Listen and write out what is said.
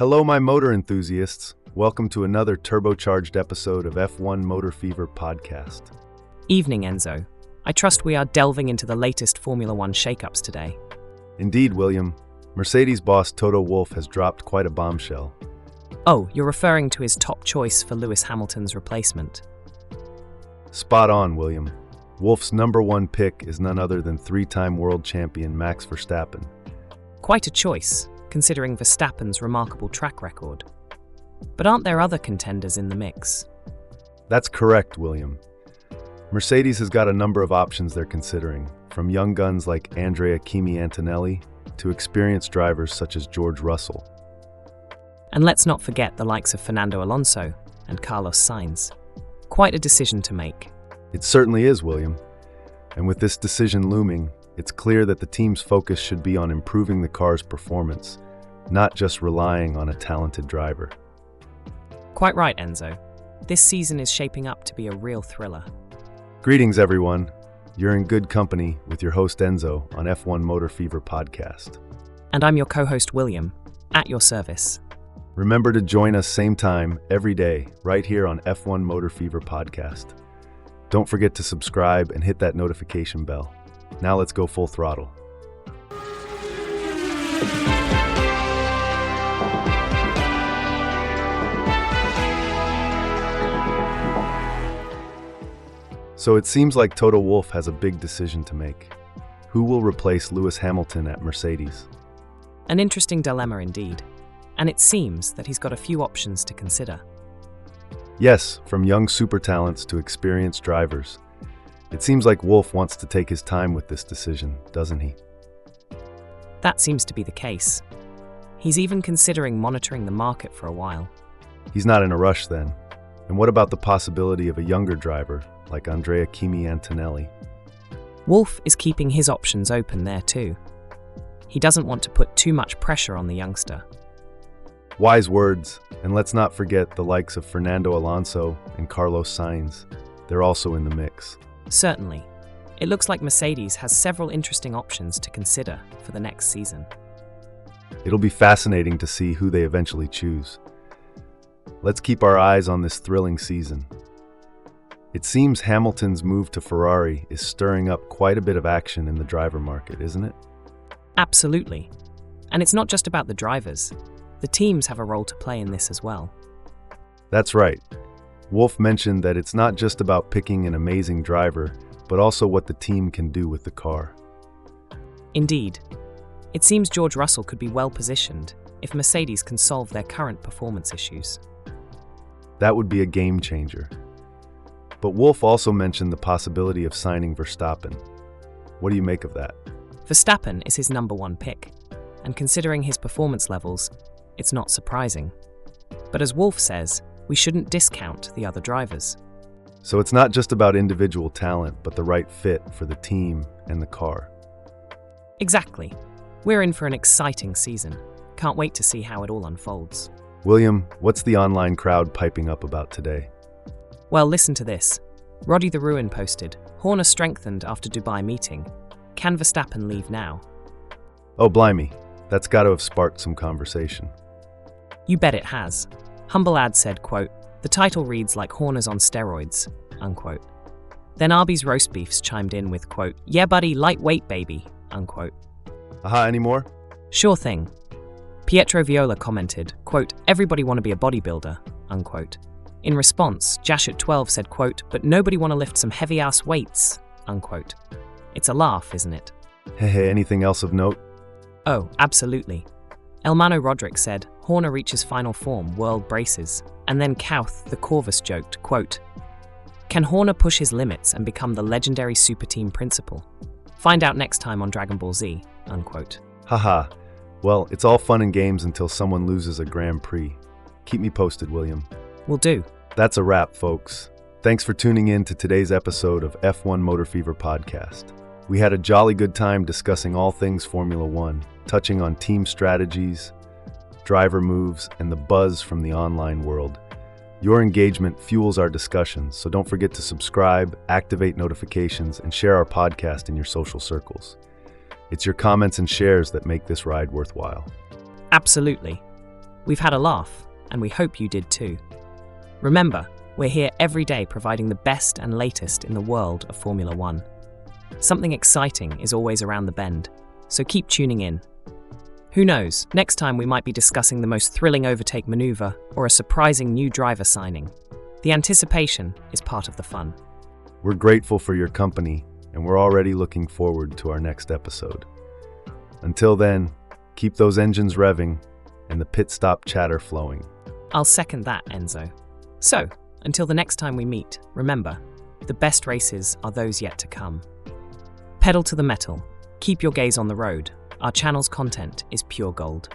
Hello, my motor enthusiasts. Welcome to another turbocharged episode of F1 Motor Fever podcast. Evening, Enzo. I trust we are delving into the latest Formula One shakeups today. Indeed, William. Mercedes boss Toto Wolff has dropped quite a bombshell. Oh, you're referring to his top choice for Lewis Hamilton's replacement. Spot on, William. Wolff's number one pick is none other than three-time world champion Max Verstappen. Quite a choice, considering Verstappen's remarkable track record. But aren't there other contenders in the mix? That's correct, William. Mercedes has got a number of options they're considering, from young guns like Andrea Kimi Antonelli to experienced drivers such as George Russell. And let's not forget the likes of Fernando Alonso and Carlos Sainz. Quite a decision to make. It certainly is, William. And with this decision looming, it's clear that the team's focus should be on improving the car's performance, not just relying on a talented driver. Quite right, Enzo. This season is shaping up to be a real thriller. Greetings, everyone. You're in good company with your host Enzo on F1 Motor Fever podcast. And I'm your co-host William, at your service. Remember to join us same time every day right here on F1 Motor Fever podcast. Don't forget to subscribe and hit that notification bell. Now let's go full throttle. So it seems like Toto Wolff has a big decision to make. Who will replace Lewis Hamilton at Mercedes? An interesting dilemma indeed. And it seems that he's got a few options to consider. Yes, from young super talents to experienced drivers. It seems like Wolff wants to take his time with this decision, doesn't he? That seems to be the case. He's even considering monitoring the market for a while. He's not in a rush then. And what about the possibility of a younger driver, like Andrea Kimi Antonelli? Wolff is keeping his options open there too. He doesn't want to put too much pressure on the youngster. Wise words, and let's not forget the likes of Fernando Alonso and Carlos Sainz. They're also in the mix. Certainly. It looks like Mercedes has several interesting options to consider for the next season. It'll be fascinating to see who they eventually choose. Let's keep our eyes on this thrilling season. It seems Hamilton's move to Ferrari is stirring up quite a bit of action in the driver market, isn't it? Absolutely. And it's not just about the drivers. The teams have a role to play in this as well. That's right. Wolff mentioned that it's not just about picking an amazing driver, but also what the team can do with the car. Indeed. It seems George Russell could be well positioned if Mercedes can solve their current performance issues. That would be a game changer. But Wolff also mentioned the possibility of signing Verstappen. What do you make of that? Verstappen is his number one pick, and considering his performance levels, it's not surprising. But as Wolff says, we shouldn't discount the other drivers. So it's not just about individual talent, but the right fit for the team and the car. Exactly. We're in for an exciting season. Can't wait to see how it all unfolds. William, what's the online crowd piping up about today? Well, listen to this. Roddy the Ruin posted, Horner strengthened after Dubai meeting. Can Verstappen leave now? Oh, blimey. That's got to have sparked some conversation. You bet it has. Humble Ad said, quote, the title reads like Horner's on steroids, unquote. Then Arby's Roast Beefs chimed in with, quote, yeah buddy, lightweight baby, unquote. Aha, any more? Sure thing. Pietro Viola commented, quote, everybody want to be a bodybuilder, unquote. In response, Jash at 12 said, quote, but nobody want to lift some heavy-ass weights, unquote. It's a laugh, isn't it? Hey, anything else of note? Oh, absolutely. Elmano Roderick said, Horner reaches final form, world braces. And then Kauth, the Corvus, joked, quote, can Horner push his limits and become the legendary super team principal? Find out next time on Dragon Ball Z, unquote. Haha. Well, it's all fun and games until someone loses a Grand Prix. Keep me posted, William. Will do. That's a wrap, folks. Thanks for tuning in to today's episode of F1 Motor Fever podcast. We had a jolly good time discussing all things Formula One, touching on team strategies, driver moves, and the buzz from the online world. Your engagement fuels our discussions, so don't forget to subscribe, activate notifications, and share our podcast in your social circles. It's your comments and shares that make this ride worthwhile. Absolutely. We've had a laugh, and we hope you did too. Remember, we're here every day providing the best and latest in the world of Formula One. Something exciting is always around the bend, so keep tuning in. Who knows, next time we might be discussing the most thrilling overtake maneuver or a surprising new driver signing. The anticipation is part of the fun. We're grateful for your company, and we're already looking forward to our next episode. Until then, keep those engines revving and the pit stop chatter flowing. I'll second that, Enzo. So, until the next time we meet, remember, the best races are those yet to come. Pedal to the metal. Keep your gaze on the road. Our channel's content is pure gold.